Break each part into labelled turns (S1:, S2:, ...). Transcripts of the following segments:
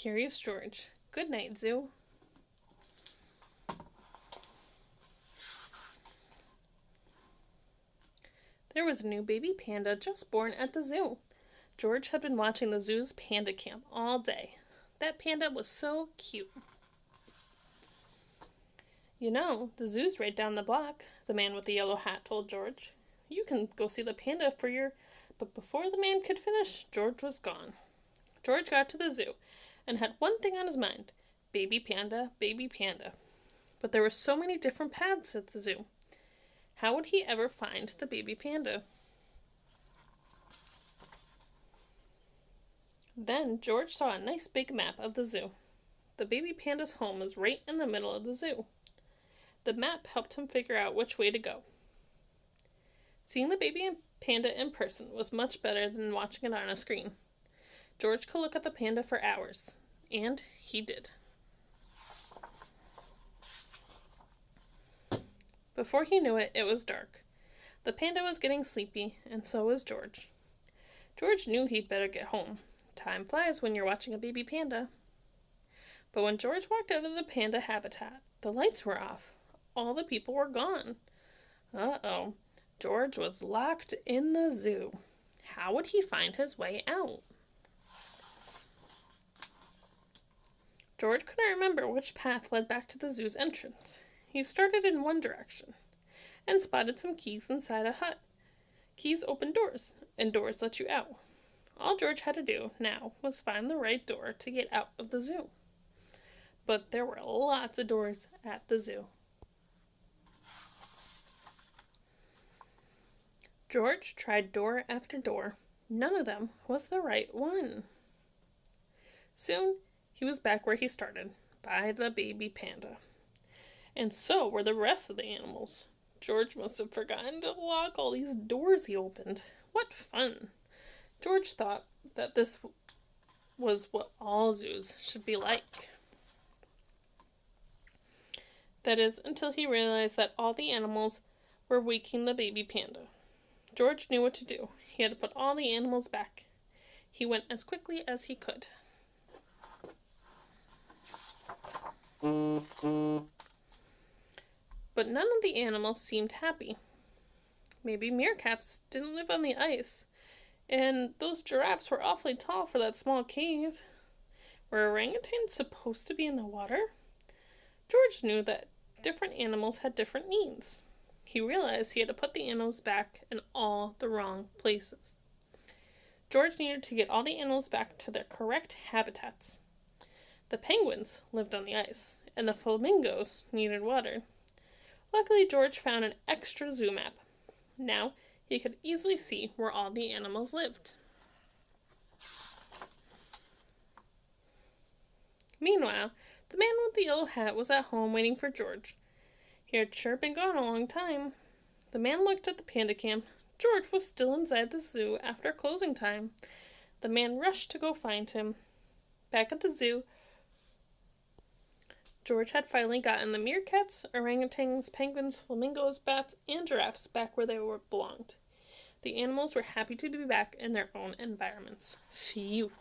S1: Curious George. Good night, Zoo. There was a new baby panda just born at the zoo. George had been watching the zoo's panda camp all day. That panda was so cute. You know, the zoo's right down the block, the man with the yellow hat told George. You can go see the panda for your... But before the man could finish, George was gone. George got to the zoo and had one thing on his mind. Baby panda, baby panda. But there were so many different paths at the zoo. How would he ever find the baby panda? Then George saw a nice big map of the zoo. The baby panda's home was right in the middle of the zoo. The map helped him figure out which way to go. Seeing the baby panda in person was much better than watching it on a screen. George could look at the panda for hours, and he did. Before he knew it, it was dark. The panda was getting sleepy, and so was George. George knew he'd better get home. Time flies when you're watching a baby panda. But when George walked out of the panda habitat, the lights were off. All the people were gone. Uh-oh. George was locked in the zoo. How would he find his way out? George couldn't remember which path led back to the zoo's entrance. He started in one direction and spotted some keys inside a hut. Keys open doors, and doors let you out. All George had to do now was find the right door to get out of the zoo. But there were lots of doors at the zoo. George tried door after door. None of them was the right one. Soon, he was back where he started, by the baby panda. And so were the rest of the animals. George must have forgotten to lock all these doors he opened. What fun! George thought that this was what all zoos should be like. That is, until he realized that all the animals were waking the baby panda. George knew what to do. He had to put all the animals back. He went as quickly as he could. But none of the animals seemed happy. Maybe meerkats didn't live on the ice, and those giraffes were awfully tall for that small cave. Were orangutans supposed to be in the water? George knew that different animals had different needs. He realized he had to put the animals back in all the wrong places. George needed to get all the animals back to their correct habitats. The penguins lived on the ice, and the flamingos needed water. Luckily, George found an extra zoo map. Now, he could easily see where all the animals lived. Meanwhile, the man with the yellow hat was at home waiting for George. He had sure been gone a long time. The man looked at the panda camp. George was still inside the zoo after closing time. The man rushed to go find him. Back at the zoo, George had finally gotten the meerkats, orangutans, penguins, flamingos, bats, and giraffes back where they belonged. The animals were happy to be back in their own environments. Phew.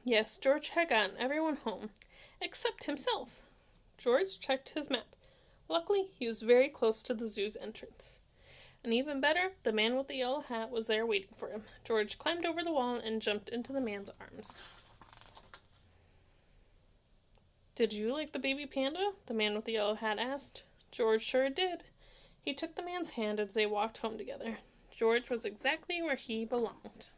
S1: Yes, George had gotten everyone home, except himself. George checked his map. Luckily, he was very close to the zoo's entrance. And even better, the man with the yellow hat was there waiting for him. George climbed over the wall and jumped into the man's arms. Did you like the baby panda? The man with the yellow hat asked. George sure did. He took the man's hand as they walked home together. George was exactly where he belonged.